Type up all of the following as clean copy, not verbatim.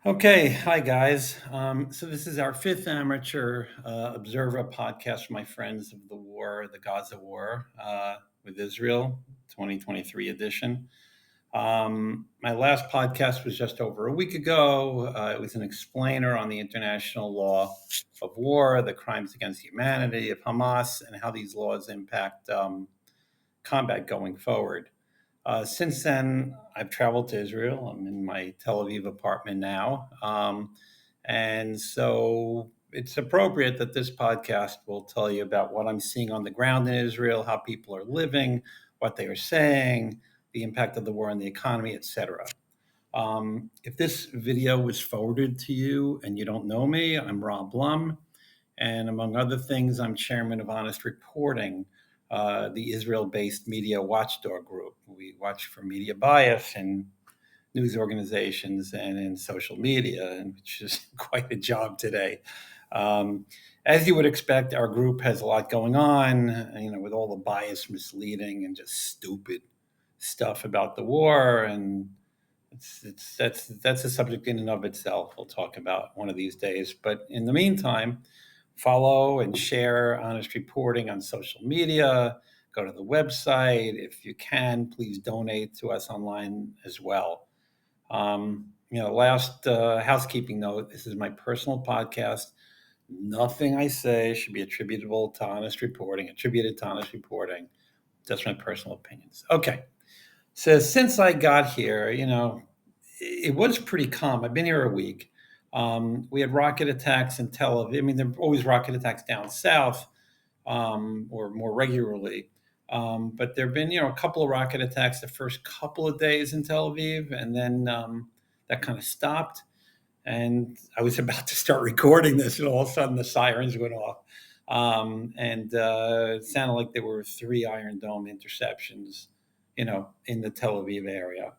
Okay, hi guys. So this is our fifth amateur observer podcast for my friends of the war, the Gaza war with Israel, 2023 edition. My last podcast was just over a week ago. It was an explainer on the international law of war, the crimes against humanity of Hamas, and how these laws impact combat going forward. Since then, I've traveled to Israel. I'm in my Tel Aviv apartment now. And so it's appropriate that this podcast will tell you about what I'm seeing on the ground in Israel, how people are living, what they are saying, the impact of the war on the economy, etc. If this video was forwarded to you and you don't know me, I'm Blum. And among other things, I'm chairman of Honest Reporting, the Israel-based media watchdog group. We watch for media bias in news organizations and in social media, which is quite a job today. Um, as you would expect, our group has a lot going on, with all the bias, misleading, and just stupid stuff about the war. And that's a subject in and of itself. We'll talk about one of these days. But in the meantime, follow and share Honest Reporting on social media. Go to the website. If you can, please donate to us online as well. Last housekeeping note, this is my personal podcast. Nothing I say should be attributed to Honest Reporting, just my personal opinions. Okay. So since I got here, it was pretty calm. I've been here a week. We had rocket attacks in Tel Aviv. I mean, there are always rocket attacks down south, or more regularly. But there have been, a couple of rocket attacks the first couple of days in Tel Aviv, and then that kind of stopped. And I was about to start recording this, and all of a sudden the sirens went off. And it sounded like there were 3 Iron Dome interceptions, in the Tel Aviv area.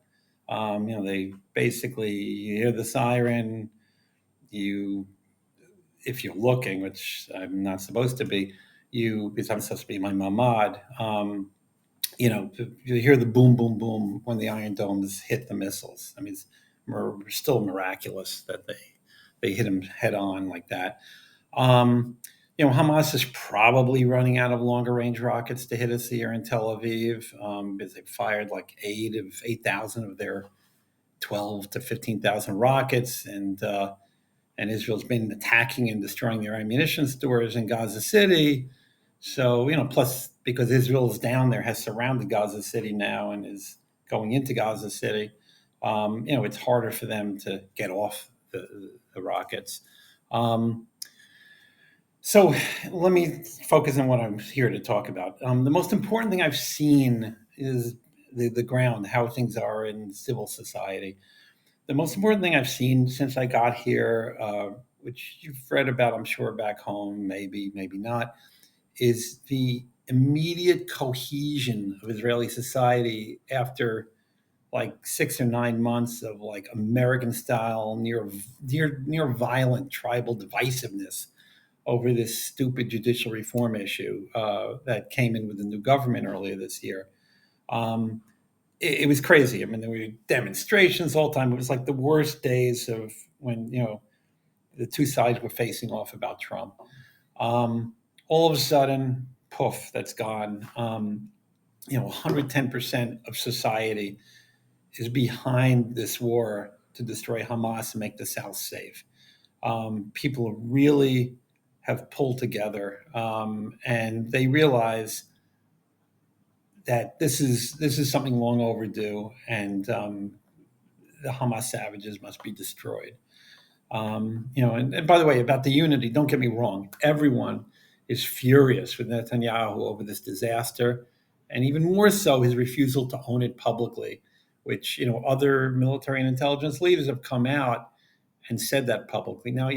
They basically, you hear the siren, you, if you're looking, which I'm not supposed to be, because I'm supposed to be my mamad, you hear the boom, boom, boom when the Iron Domes hit the missiles. I mean, it's still miraculous that they hit them head on like that. Hamas is probably running out of longer range rockets to hit us here in Tel Aviv, because they fired like 8,000 of their 12 to 15,000 rockets, and Israel's been attacking and destroying their ammunition stores in Gaza City. So, plus because Israel is down there, has surrounded Gaza City now and is going into Gaza City, it's harder for them to get off the rockets. So let me focus on what I'm here to talk about. The most important thing I've seen is the ground, how things are in civil society. The most important thing I've seen since I got here, which you've read about, I'm sure, back home, maybe not, is the immediate cohesion of Israeli society after like 6 or 9 months of like American style, near violent tribal divisiveness over this stupid judicial reform issue that came in with the new government earlier this year. Um, it was crazy. I mean, there were demonstrations all the time. It was like the worst days of when, the two sides were facing off about Trump. All of a sudden, poof, that's gone. 110% of society is behind this war to destroy Hamas and make the South safe. People really have pulled together, and they realize that this is something long overdue, and the Hamas savages must be destroyed. And by the way, about the unity, don't get me wrong. Everyone is furious with Netanyahu over this disaster, and even more so his refusal to own it publicly, which, other military and intelligence leaders have come out and said that publicly. Now,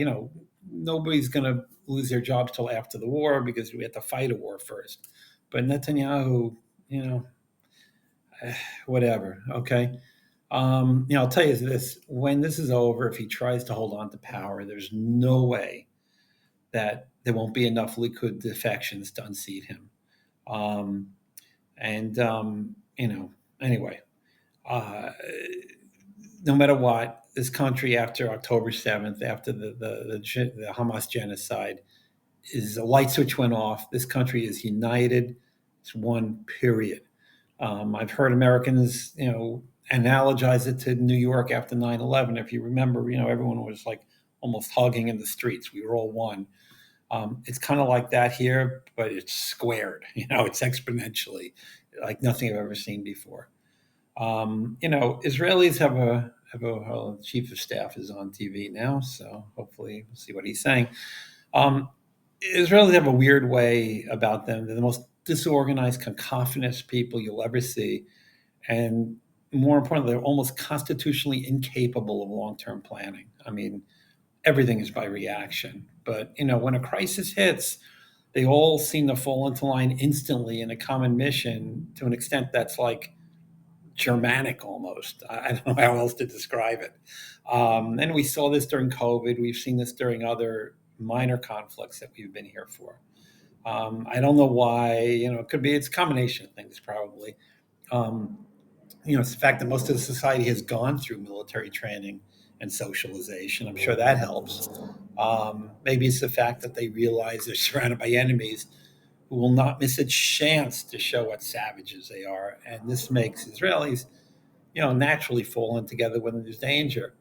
nobody's going to lose their jobs till after the war because we have to fight a war first. But Netanyahu, you know, whatever. Okay. I'll tell you this: when this is over, if he tries to hold on to power, there's no way that there won't be enough Likud defections to unseat him. Um, and anyway, uh, no matter what, this country after October 7th, after the Hamas genocide, is a light switch went off. This country is united. It's one period. I've heard Americans, analogize it to New York after 9/11. If you remember, everyone was like almost hugging in the streets. We were all one. It's kind of like that here, but it's squared. It's exponentially like nothing I've ever seen before. Israelis have a chief of staff is on TV now, so hopefully we'll see what he's saying. Um, Israelis have a weird way about them. They're the most disorganized, cacophonous people you'll ever see, and more importantly, they're almost constitutionally incapable of long-term planning. I mean, everything is by reaction. But when a crisis hits, they all seem to fall into line instantly in a common mission to an extent that's like Germanic almost. I don't know how else to describe it. And we saw this during COVID. We've seen this during other minor conflicts that we've been here for. I don't know why. It's a combination of things probably. Um, it's the fact that most of the society has gone through military training and socialization. I'm sure that helps. Maybe it's the fact that they realize they're surrounded by enemies who will not miss a chance to show what savages they are. And this makes Israelis, naturally fall in together when there's danger.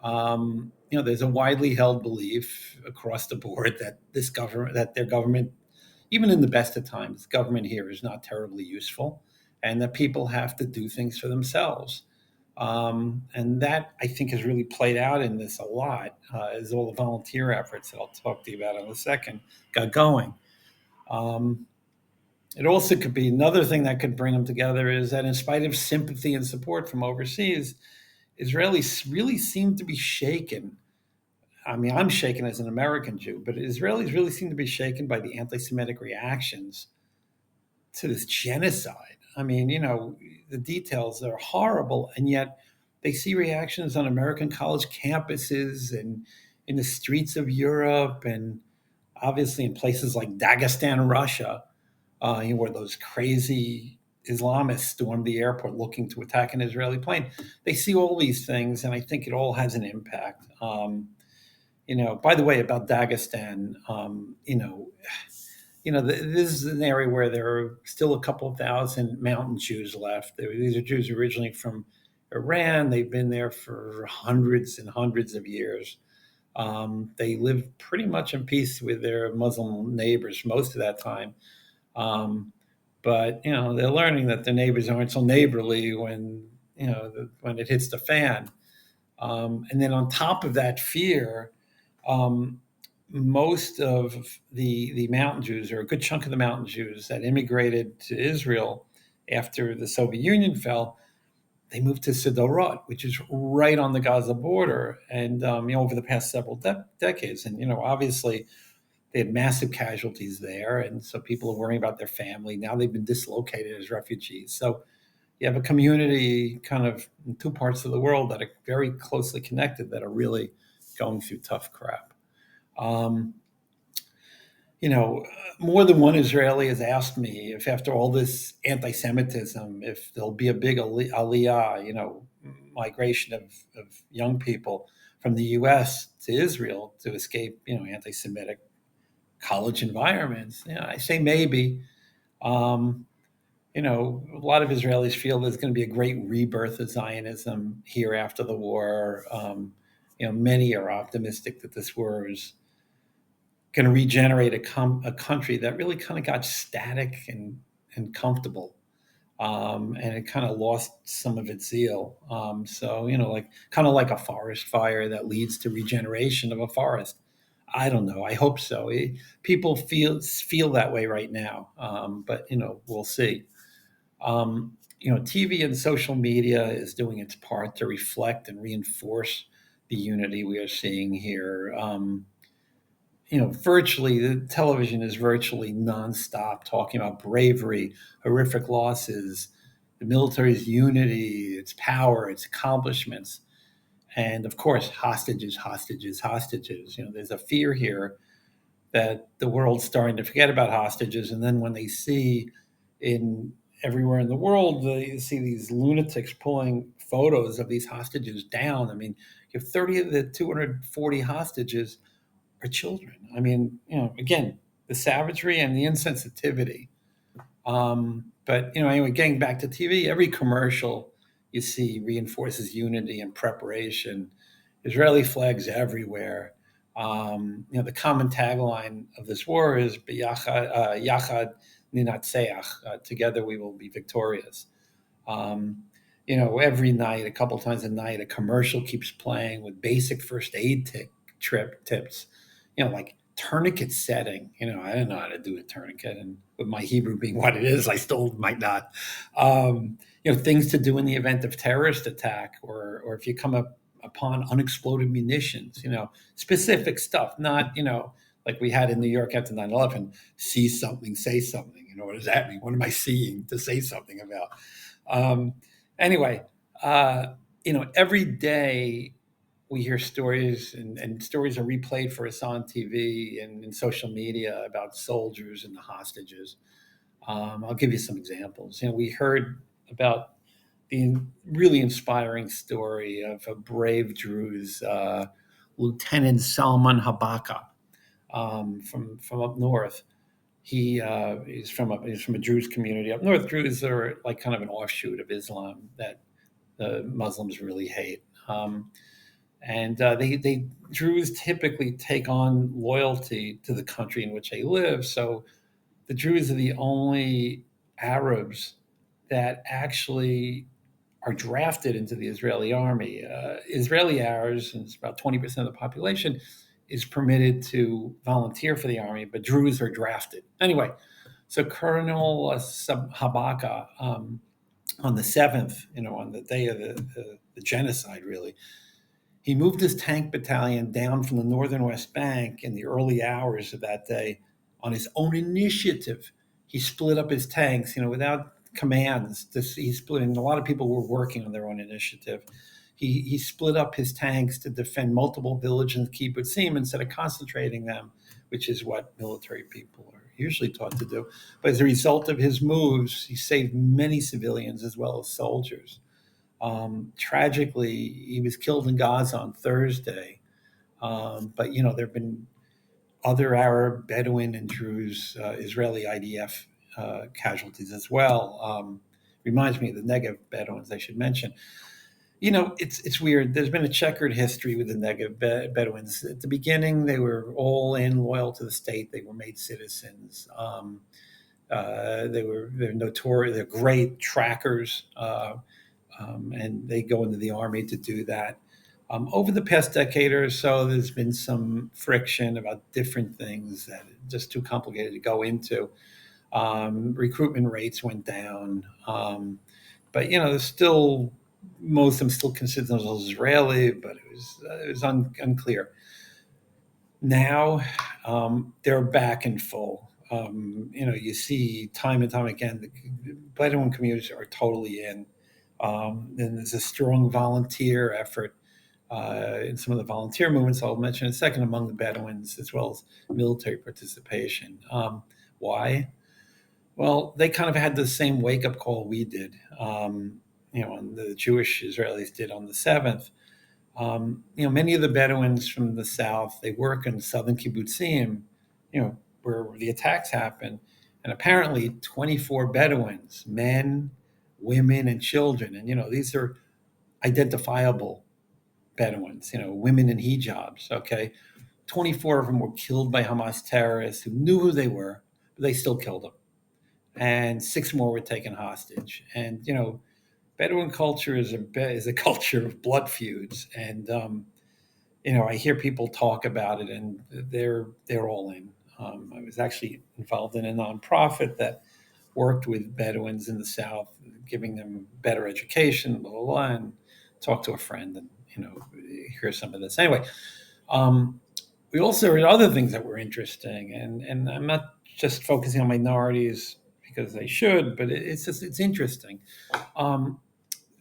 There's a widely held belief across the board that their government, even in the best of times, government here is not terribly useful, and that people have to do things for themselves. And that I think has really played out in this a lot as all the volunteer efforts that I'll talk to you about in a second got going. Um, it also could be another thing that could bring them together is that in spite of sympathy and support from overseas, Israelis really seem to be shaken. I mean, I'm shaken as an American Jew, but Israelis really seem to be shaken by the anti Semitic reactions to this genocide. I mean, the details are horrible, and yet they see reactions on American college campuses and in the streets of Europe and obviously in places like Dagestan, Russia, where those crazy Islamists stormed the airport looking to attack an Israeli plane. They see all these things, and I think it all has an impact. By the way, about Dagestan, this is an area where there are still a couple of thousand mountain Jews left. These are Jews originally from Iran. They've been there for hundreds and hundreds of years. They live pretty much in peace with their Muslim neighbors most of that time. Um, but they're learning that their neighbors aren't so neighborly when it hits the fan. And then on top of that fear, um, most of the mountain Jews, or a good chunk of the mountain Jews that immigrated to Israel after the Soviet Union fell, they moved to Sderot, which is right on the Gaza border, and over the past several decades, and obviously they had massive casualties there, and so people are worrying about their family. Now they've been dislocated as refugees. So you have a community kind of in two parts of the world that are very closely connected that are really going through tough crap. Um, more than one Israeli has asked me if, after all this anti-Semitism, if there'll be a big aliyah, migration of young people from the U.S. to Israel to escape, anti-Semitic college environments. I say maybe. Um, a lot of Israelis feel there's going to be a great rebirth of Zionism here after the war. Many are optimistic that this war is going to regenerate a country that really kind of got static and comfortable. And it kind of lost some of its zeal. So, like kind of like a forest fire that leads to regeneration of a forest. I don't know. I hope so. People feel that way right now, but we'll see. TV and social media is doing its part to reflect and reinforce the unity we are seeing here. Virtually the television is virtually nonstop talking about bravery, horrific losses, the military's unity, its power, its accomplishments, and of course, hostages, hostages, hostages. There's a fear here that the world's starting to forget about hostages, and then when they see in everywhere in the world, they see these lunatics pulling photos of these hostages down. I mean, you have 30 of the 240 hostages are children. I mean, again, the savagery and the insensitivity. But anyway, getting back to TV, every commercial you see reinforces unity and preparation. Israeli flags everywhere. The common tagline of this war is "Yachad ninatzeach," together we will be victorious. Um, every night, a couple times a night, a commercial keeps playing with basic first aid trip tips. Like tourniquet setting. I don't know how to do a tourniquet, and with my Hebrew being what it is, I still might not. Things to do in the event of terrorist attack, or if you come upon unexploded munitions. Specific stuff, not like we had in New York after 9/11. See something, say something. What does that mean? What am I seeing to say something about? Um, anyway, every day we hear stories, and stories are replayed for us on TV and in social media about soldiers and the hostages. I'll give you some examples. We heard about the really inspiring story of a brave Druze, Lieutenant Salman Habaka, from up north. He's from a Druze community up north. Druze are like kind of an offshoot of Islam that the Muslims really hate. And they Druze typically take on loyalty to the country in which they live. So the Druze are the only Arabs that actually are drafted into the Israeli army. Israeli Arabs, and it's about 20% of the population, is permitted to volunteer for the army, but Druze are drafted. Anyway, so Colonel Habaka, on the 7th, on the day of the genocide, really, he moved his tank battalion down from the northern West Bank in the early hours of that day on his own initiative. He split up his tanks, without commands. He split, and a lot of people were working on their own initiative. He split up his tanks to defend multiple villages and kibbutzim instead of concentrating them, which is what military people are usually taught to do. But as a result of his moves, he saved many civilians as well as soldiers. Tragically, he was killed in Gaza on Thursday. But there have been other Arab, Bedouin, and Druze, Israeli IDF casualties as well. Reminds me of the Negev Bedouins, I should mention. It's weird. There's been a checkered history with the Negev Bedouins. At the beginning, they were all in, loyal to the state. They were made citizens. They're notorious. They're great trackers. And they go into the army to do that. Over the past decade or so, there's been some friction about different things that are just too complicated to go into. Recruitment rates went down, but there's still most of them still consider themselves Israeli, but it was unclear. Now they're back in full. You see time and time again, the Bedouin communities are totally in. And there's a strong volunteer effort in some of the volunteer movements I'll mention in a second among the Bedouins, as well as military participation. Why? Well, they kind of had the same wake up call we did, and the Jewish Israelis did on the 7th. Many of the Bedouins from the south, they work in southern kibbutzim, where the attacks happen. And apparently 24 Bedouins, men, women, and children. And, these are identifiable Bedouins, women in hijabs, okay? 24 of them were killed by Hamas terrorists who knew who they were, but they still killed them. And 6 more were taken hostage. And, Bedouin culture is a culture of blood feuds. And, I hear people talk about it, and they're all in. I was actually involved in a nonprofit that worked with Bedouins in the South, giving them better education, blah, blah, blah, and talked to a friend and, hear some of this. Anyway, we also heard other things that were interesting, and I'm not just focusing on minorities because they should, but it's interesting.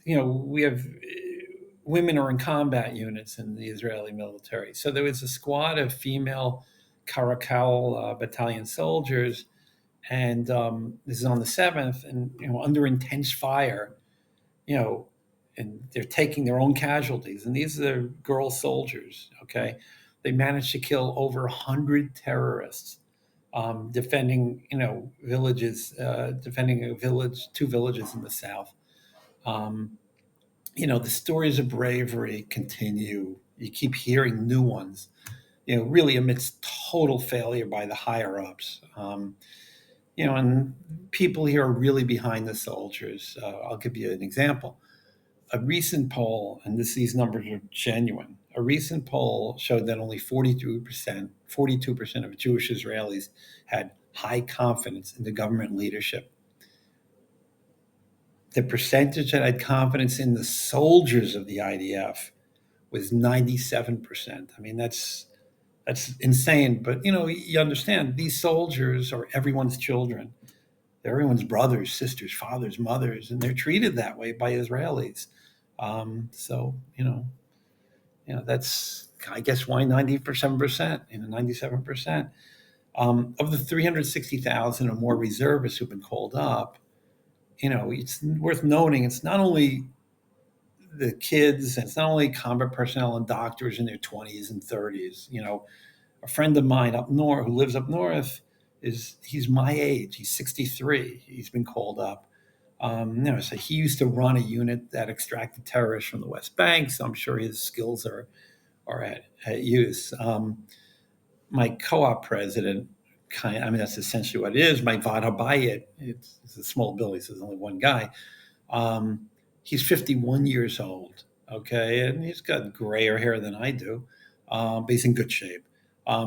We have women are in combat units in the Israeli military. So there was a squad of female Caracal battalion soldiers, and this is on the 7th, and under intense fire, you know, and they're taking their own casualties. And these are girl soldiers. Okay, they managed to kill over 100 terrorists defending, villages, defending a village, two villages in the south. Um, the stories of bravery continue. You keep hearing new ones. Really amidst total failure by the higher ups. And people here are really behind the soldiers. I'll give you an example. A recent poll, and these numbers are genuine. A recent poll showed that only 42% of Jewish Israelis had high confidence in the government leadership. The percentage that had confidence in the soldiers of the IDF was 97%. I mean, that's insane. But you understand these soldiers are everyone's children. They're everyone's brothers, sisters, fathers, mothers, and they're treated that way by Israelis. So that's, I guess, why 97%. 97%. Of the 360,000 or more reservists who've been called up, it's worth noting it's not only the kids, and it's not only combat personnel and doctors in their 20s and 30s. A friend of mine up north who lives up north he's my age. He's 63. He's been called up. So he used to run a unit that extracted terrorists from the West Bank. So I'm sure his skills are at use. My co-op president, that's essentially what it is. My Vad Habayit, it's a small building, so there's only one guy. He's 51 years old, okay, and he's got grayer hair than I do, but he's in good shape.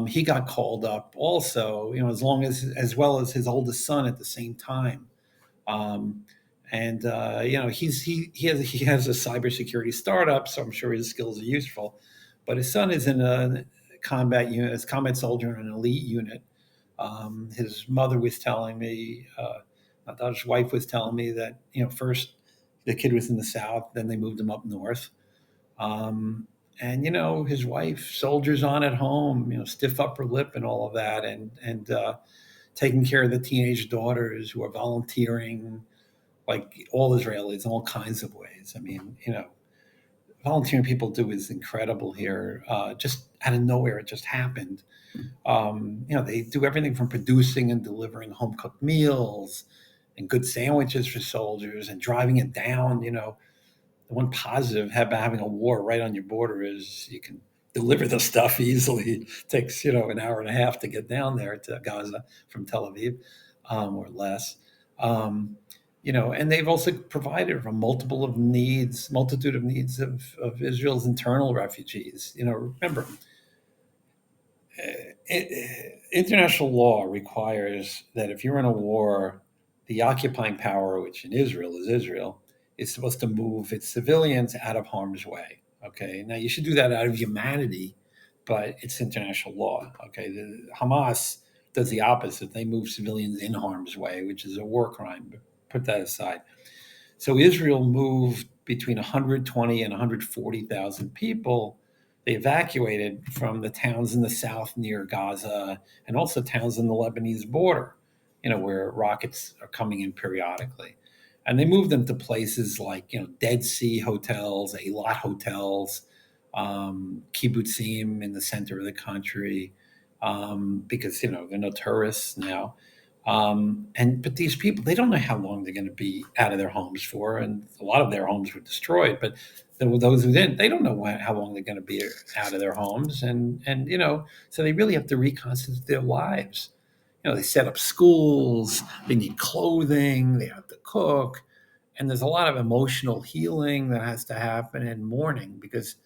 He got called up also, as well as his oldest son at the same time. Um, and he has a cybersecurity startup, so I'm sure his skills are useful. But his son is in a combat unit, as combat soldier in an elite unit. His mother was telling me, my daughter's wife was telling me that first the kid was in the south, then they moved him up north. And his wife soldiers on at home, stiff upper lip and all of that, and taking care of the teenage daughters who are volunteering, like all Israelis, in all kinds of ways. I mean, volunteering people do is incredible here. Just out of nowhere, it just happened. They do everything from producing and delivering home cooked meals and good sandwiches for soldiers and driving it down. The one positive about having a war right on your border is you can deliver the stuff easily. It takes an hour and a half to get down there to Gaza from Tel Aviv, or less. And they've also provided for a multitude of needs of Israel's internal refugees. Remember, international law requires that if you're in a war, the occupying power, which in Israel is Israel, is supposed to move its civilians out of harm's way. Okay, now you should do that out of humanity, but it's international law. Okay, the Hamas does the opposite. They move civilians in harm's way, which is a war crime. But put that aside. So Israel moved between 120 and 140,000 people. They evacuated from the towns in the south near Gaza and also towns on the Lebanese border, where rockets are coming in periodically. And they moved them to places like, Dead Sea hotels, Eilat hotels, kibbutzim in the center of the country, because, there are no tourists now. But these people, they don't know how long they're going to be out of their homes for, and a lot of their homes were destroyed. But those who didn't, they don't know how long they're going to be out of their homes, and so they really have to reconstitute their lives. They set up schools, they need clothing, they have to cook, and there's a lot of emotional healing that has to happen and mourning because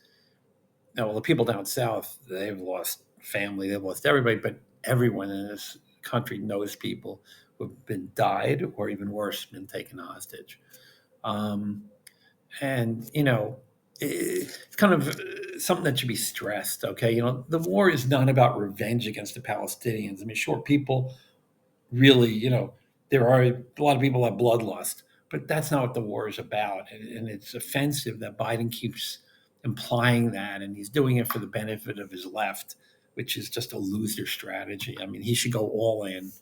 the people down south, they've lost family, they've lost everybody, but everyone in this country knows people who've been died or even worse, been taken hostage. Um, and, it's kind of something that should be stressed. Okay. The war is not about revenge against the Palestinians. I mean, sure, people really, there are a lot of people have bloodlust, but that's not what the war is about. And it's offensive that Biden keeps implying that, and he's doing it for the benefit of his left, which is just a loser strategy. I mean, he should go all in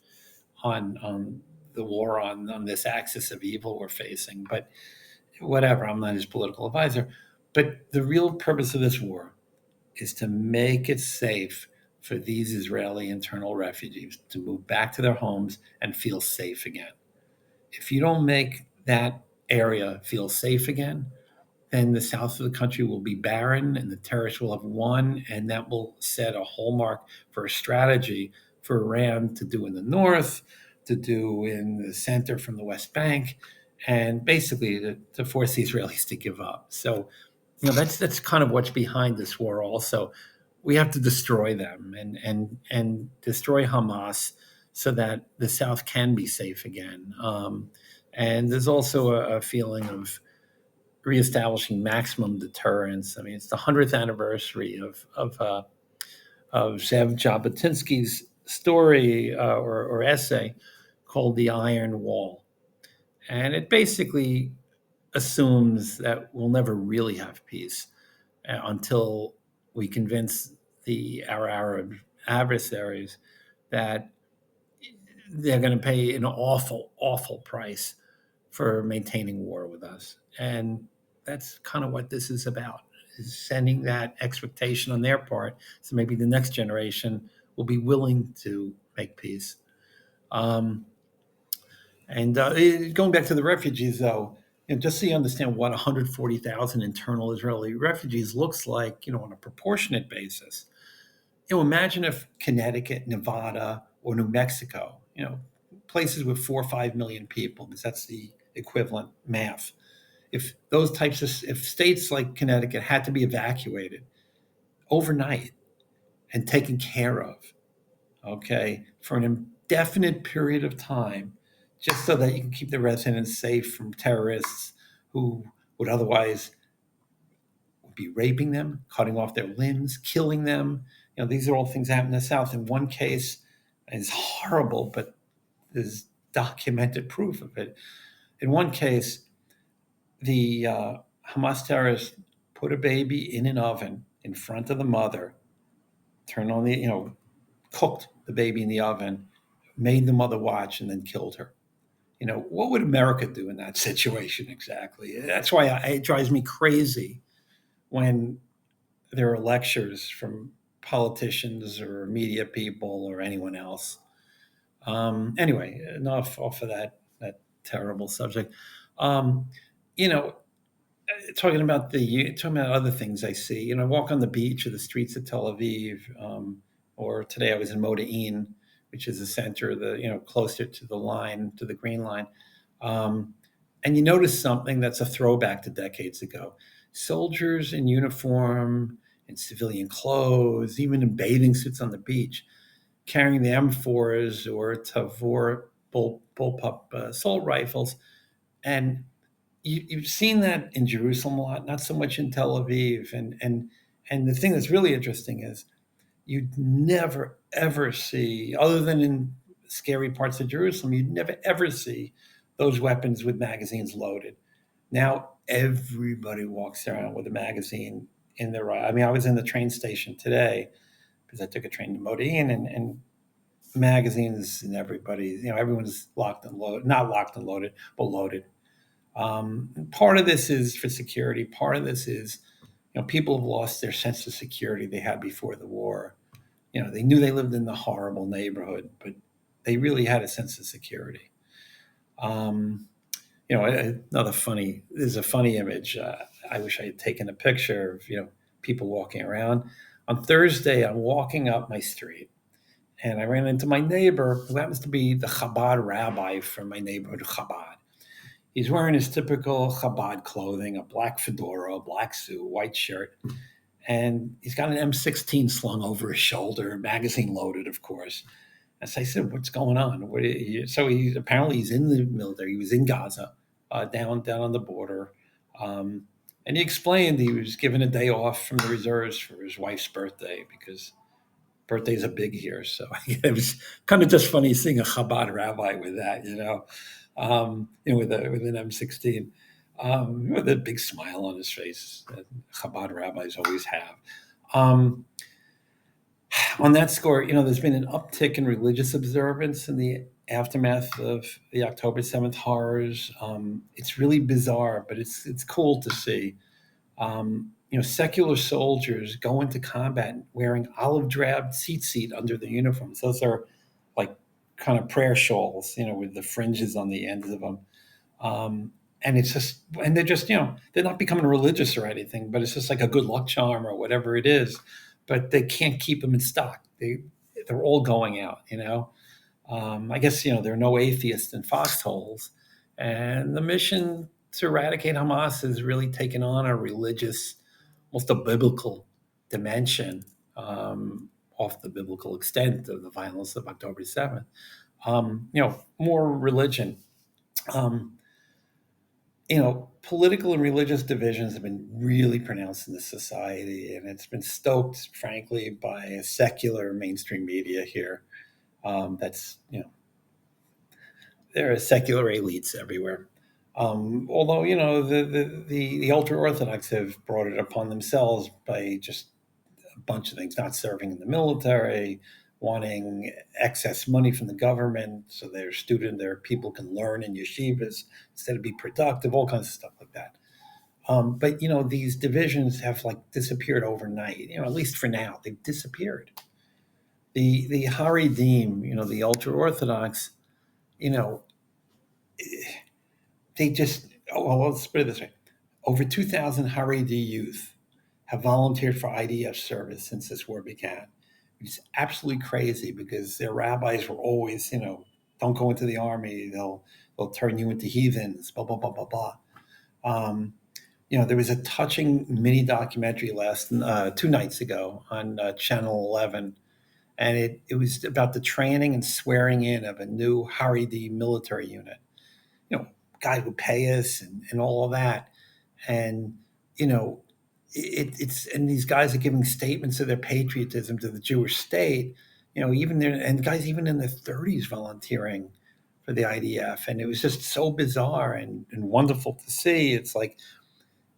on the war on this axis of evil we're facing. But whatever, I'm not his political advisor. But the real purpose of this war is to make it safe for these Israeli internal refugees to move back to their homes and feel safe again. If you don't make that area feel safe again, then the south of the country will be barren and the terrorists will have won, and that will set a hallmark for a strategy for Iran to do in the north, to do in the center from the West Bank, and basically to force the Israelis to give up. So, that's kind of what's behind this war. Also, we have to destroy them and destroy Hamas so that the South can be safe again. And there's also a feeling of reestablishing maximum deterrence. I mean, it's the 100th anniversary of Zev Jabotinsky's story or essay called "The Iron Wall," and it basically assumes that we'll never really have peace until we convince our Arab adversaries that they're going to pay an awful, awful price for maintaining war with us. And that's kind of what this is about, is sending that expectation on their part. So maybe the next generation will be willing to make peace. Um, and going back to the refugees, though, just so you understand what 140,000 internal Israeli refugees looks like, on a proportionate basis. Imagine if Connecticut, Nevada, or New Mexico, places with 4 or 5 million people, because that's the equivalent math. If states like Connecticut had to be evacuated overnight and taken care of, okay, for an indefinite period of time, just so that you can keep the residents safe from terrorists who would otherwise be raping them, cutting off their limbs, killing them. These are all things that happen in the South. In one case, it's horrible, but there's documented proof of it. In one case, the Hamas terrorists put a baby in an oven in front of the mother, turned on cooked the baby in the oven, made the mother watch, and then killed her. What would America do in that situation exactly? That's why it drives me crazy when there are lectures from politicians or media people or anyone else. Anyway, enough off of that terrible subject. Um, you know, talking about other things I see. I walk on the beach or the streets of Tel Aviv, or today I was in Modi'in, which is the center, closer to the line, to the Green Line. Um, and you notice something that's a throwback to decades ago. Soldiers in uniform, in civilian clothes, even in bathing suits on the beach, carrying the M4s or Tavor bullpup assault rifles. And you've seen that in Jerusalem a lot, not so much in Tel Aviv. And the thing that's really interesting is you'd never ever see, other than in scary parts of Jerusalem, you'd never ever see those weapons with magazines loaded. Now everybody walks around with a magazine in their eye. I mean, I was in the train station today because I took a train to Modi'in, and magazines and everyone's locked and loaded, not locked and loaded, but loaded. Part of this is for security. Part of this is, people have lost their sense of security they had before the war. They knew they lived in the horrible neighborhood, but they really had a sense of security. Um, there's a funny image. I wish I had taken a picture of, people walking around. On Thursday, I'm walking up my street and I ran into my neighbor who happens to be the Chabad rabbi from my neighborhood, Chabad. He's wearing his typical Chabad clothing, a black fedora, a black suit, white shirt, and he's got an M16 slung over his shoulder, magazine loaded, of course. As I said, what's going on? So he's in the military. He was in Gaza, down on the border, and he explained he was given a day off from the reserves for his wife's birthday because birthdays are big here. So it was kind of just funny seeing a Chabad rabbi with that, with an M16, with a big smile on his face that Chabad rabbis always have. On that score, there's been an uptick in religious observance in the aftermath of the October 7th horrors. It's really bizarre, but it's cool to see. Secular soldiers go into combat wearing olive drab seat under their uniforms. Those are like kind of prayer shawls, with the fringes on the ends of them. Um, and it's just, and they're just, they're not becoming religious or anything, but it's just like a good luck charm or whatever it is. But they can't keep them in stock. They're all going out. I guess, there are no atheists in foxholes. And the mission to eradicate Hamas has really taken on a religious, almost a biblical dimension, off the biblical extent of the violence of October 7th. More religion. Um, Political and religious divisions have been really pronounced in this society, and it's been stoked, frankly, by a secular mainstream media here. That's there are secular elites everywhere. Although the ultra orthodox have brought it upon themselves by just a bunch of things: not serving in the military, wanting excess money from the government so their people can learn in yeshivas instead of be productive, all kinds of stuff like that. But these divisions have like disappeared overnight. At least for now, they've disappeared. The Haredim, the ultra orthodox, you know, they just, well, let's put it this way: over 2,000 Haredi youth have volunteered for IDF service since this war began. It's absolutely crazy because their rabbis were always, don't go into the army; they'll turn you into heathens. Blah blah blah blah blah. Um, there was a touching mini documentary last 2 nights ago on Channel 11, and it was about the training and swearing in of a new Haredi military unit. You know, guys would pay us and all of that, and you know, it's and these guys are giving statements of their patriotism to the Jewish state. Even there, and guys even in their 30s volunteering for the IDF, and it was just so bizarre and wonderful to see. It's like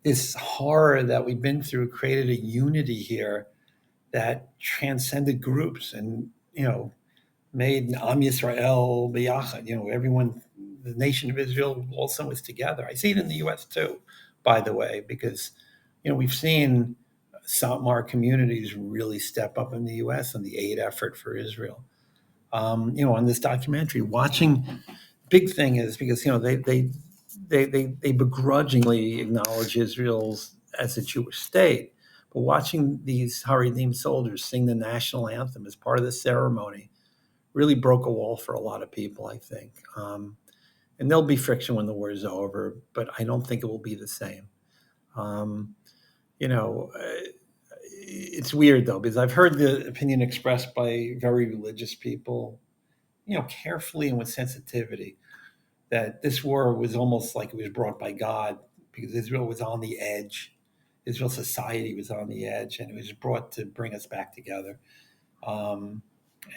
this horror that we've been through created a unity here that transcended groups and made Am-Yisrael biyachad. Everyone, the nation of Israel also was together. I see it in the U.S. too, by the way, because we've seen Satmar communities really step up in the U.S. on the aid effort for Israel. On this documentary, watching big thing is because they begrudgingly acknowledge Israel's as a Jewish state, but watching these Haredim soldiers sing the national anthem as part of the ceremony really broke a wall for a lot of people, I think. And there'll be friction when the war is over, but I don't think it will be the same. Um, you know, uh, it's weird though because I've heard the opinion expressed by very religious people, carefully and with sensitivity, that this war was almost like it was brought by God because Israel was on the edge. Israel society was on the edge, and it was brought to bring us back together. Um,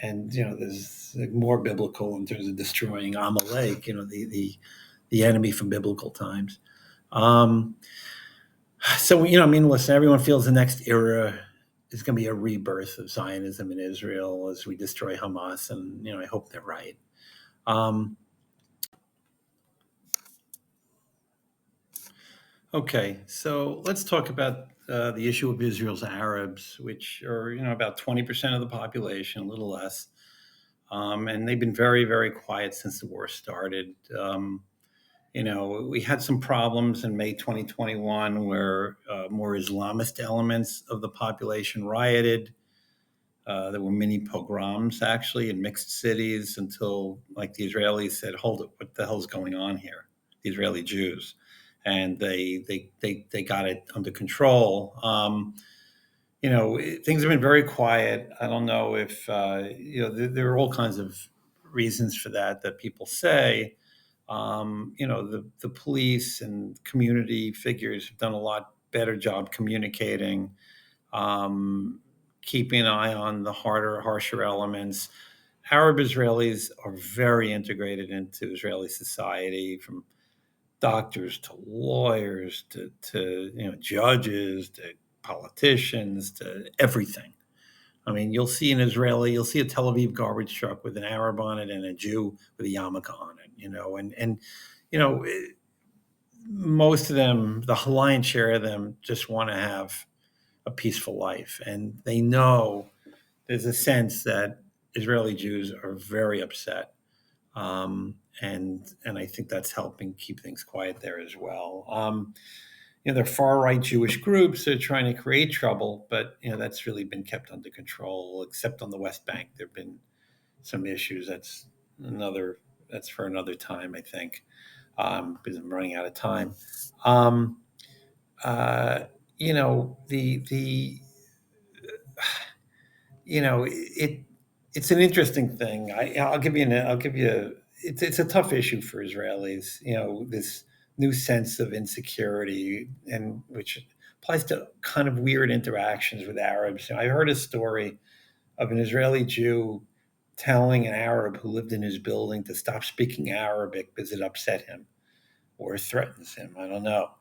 and there's more biblical in terms of destroying Amalek, the enemy from biblical times. Um, so I mean, listen, everyone feels the next era is going to be a rebirth of Zionism in Israel as we destroy Hamas, and I hope they're right. Um, Okay, so let's talk about the issue of Israel's Arabs, which are about 20% of the population, a little less, and they've been very, very quiet since the war started. We had some problems in May 2021 where more Islamist elements of the population rioted. There were mini pogroms actually in mixed cities until, like, the Israelis said, "Hold it, what the hell's going on here?" The Israeli Jews, and they got it under control. Things have been very quiet. I don't know if there are all kinds of reasons for that people say. The police and community figures have done a lot better job communicating, um, keeping an eye on the harsher elements. Arab Israelis are very integrated into Israeli society, from doctors to lawyers to judges to politicians to everything. I mean, you'll see a Tel Aviv garbage truck with an Arab on it and a Jew with a yarmulke on it, and you know, most of them, the lion's share of them, just want to have a peaceful life, and they know there's a sense that Israeli Jews are very upset, and I think that's helping keep things quiet there as well. They're far right Jewish groups that are trying to create trouble, but that's really been kept under control. Except on the West Bank, there've been some issues. Another that's for another time, I think, because I'm running out of time. Um, uh, the it's an interesting thing. I'll give you it's a tough issue for Israelis. This new sense of insecurity, and which applies to kind of weird interactions with Arabs. I heard a story of an Israeli Jew telling an Arab who lived in his building to stop speaking Arabic because it upset him or threatens him. I don't know.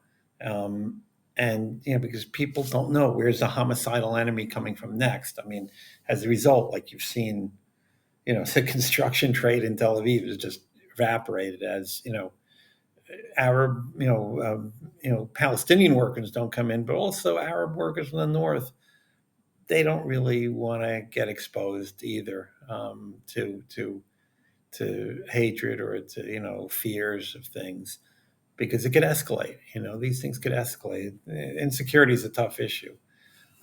Um, and because people don't know where's the homicidal enemy coming from next. I mean, as a result, like you've seen, the construction trade in Tel Aviv has just evaporated as Arab, Palestinian workers don't come in, but also Arab workers in the north. They don't really want to get exposed either, to hatred or to fears of things, because it could escalate. These things could escalate. Insecurity is a tough issue.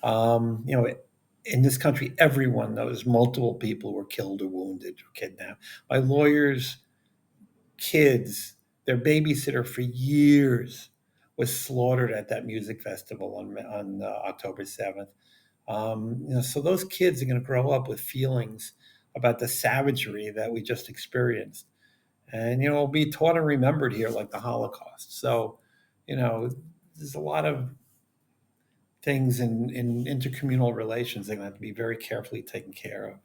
In this country, everyone knows multiple people were killed or wounded or kidnapped. My lawyer's kids, their babysitter for years was slaughtered at that music festival on October 7th. So those kids are going to grow up with feelings about the savagery that we just experienced, and will be taught and remembered here like the Holocaust. So, you know, there's a lot of things in intercommunal relations that are going to have to be very carefully taken care of.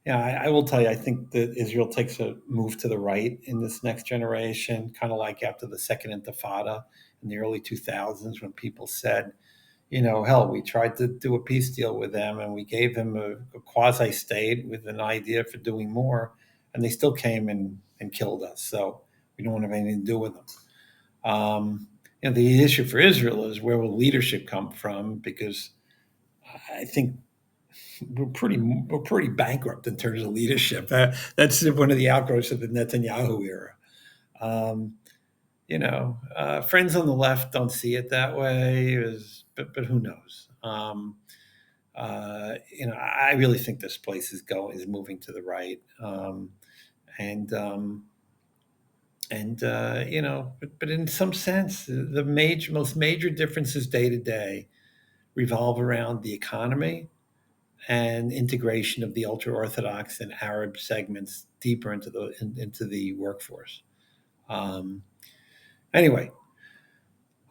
I will tell you, I think that Israel takes a move to the right in this next generation, kind of like after the Second Intifada in the early 2000s, when people said, hell, we tried to do a peace deal with them and we gave them a quasi state with an idea for doing more, and they still came and killed us. So we don't want to have anything to do with them. The issue for Israel is, where will leadership come from? Because I think we're pretty bankrupt in terms of leadership. That's one of the outgrowths of the Netanyahu era. Um, Friends on the left don't see it that way, but who knows? I really think this place is moving to the right, and but in some sense, the most major differences day to day revolve around the economy and integration of the ultra orthodox and Arab segments deeper into the workforce. Um, anyway,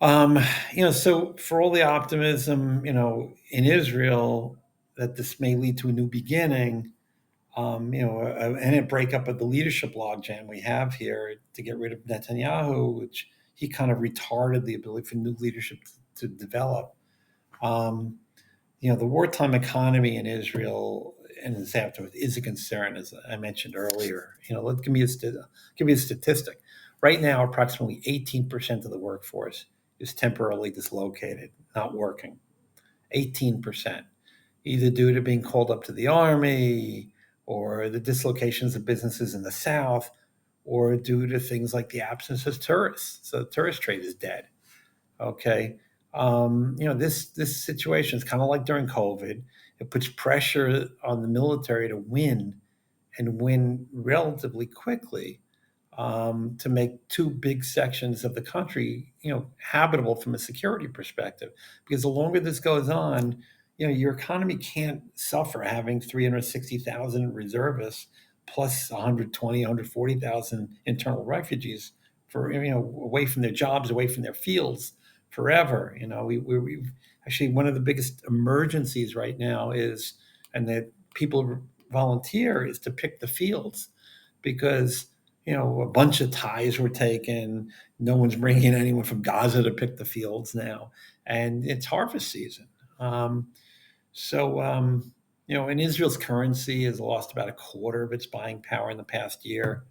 so for all the optimism, in Israel, that this may lead to a new beginning, and a breakup of the leadership logjam we have here to get rid of Netanyahu, which he kind of retarded the ability for new leadership to develop. Um, the wartime economy in Israel and its aftermath is a concern, as I mentioned earlier. Give me a statistic. Right now, approximately 18% of the workforce is temporarily dislocated, not working. 18%, either due to being called up to the army, or the dislocations of businesses in the South, or due to things like the absence of tourists. So the tourist trade is dead. Okay. This situation is kind of like during COVID. It puts pressure on the military to win, and win relatively quickly, to make two big sections of the country, habitable from a security perspective. Because the longer this goes on, your economy can't suffer having 360,000 reservists plus 120, 140,000 internal refugees for away from their jobs, away from their fields forever. We've actually, one of the biggest emergencies right now is, and that people volunteer, is to pick the fields, because a bunch of ties were taken. No one's bringing anyone from Gaza to pick the fields now, and it's harvest season. Um, So, and Israel's currency has lost about a quarter of its buying power in the past year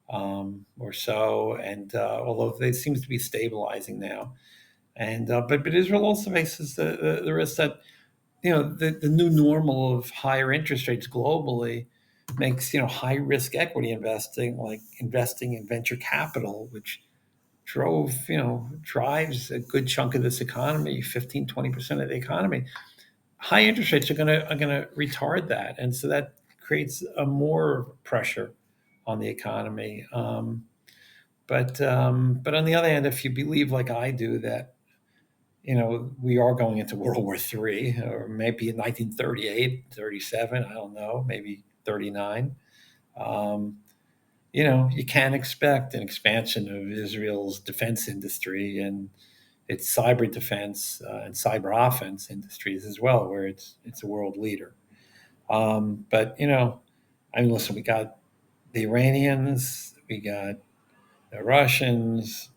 or so, and although it seems to be stabilizing now, and but Israel also faces the risk that the new normal of higher interest rates globally makes high risk equity investing, like investing in venture capital, which drives a good chunk of this economy, 15-20% of the economy. High interest rates are gonna retard that, and so that creates a more pressure on the economy. But on the other hand, if you believe like I do that we are going into World War III, or maybe in 1938, 37, I don't know, maybe 39. Um, you can expect an expansion of Israel's defense industry and its cyber defense and cyber offense industries as well, where it's a world leader. But I mean, listen, we got the Iranians, we got the Russians,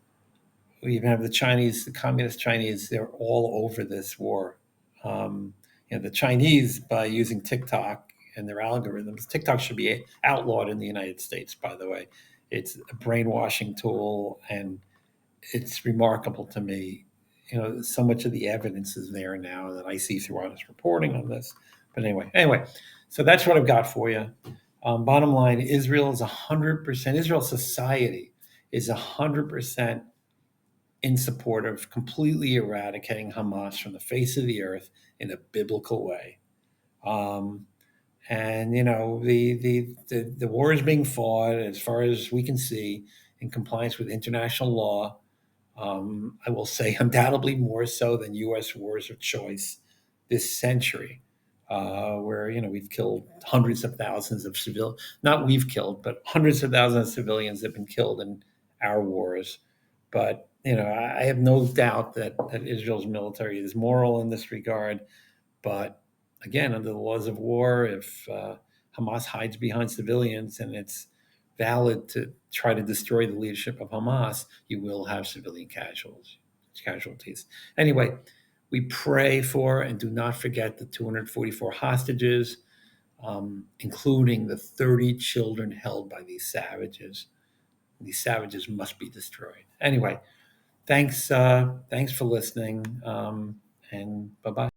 we even have the Chinese, the communist Chinese. They're all over this war. Um, the Chinese, by using TikTok and their algorithms, TikTok should be outlawed in the United States. By the way, it's a brainwashing tool, and it's remarkable to me. So much of the evidence is there now that I see through honest reporting on this. But anyway, so that's what I've got for you. Bottom line, Israel is 100%. Israel society is 100% in support of completely eradicating Hamas from the face of the earth in a biblical way. Um, and the war is being fought, as far as we can see, in compliance with international law. I will say undoubtedly more so than U.S. wars of choice this century, where we've killed hundreds of thousands of civil, not we've killed, but hundreds of thousands of civilians have been killed in our wars. But I have no doubt that Israel's military is moral in this regard. But again, under the laws of war, if Hamas hides behind civilians and it's valid to try to destroy the leadership of Hamas, you will have civilian casualties. Anyway, we pray for and do not forget the 244 hostages, including the 30 children held by these savages. These savages must be destroyed. Anyway, thanks for listening, and bye bye.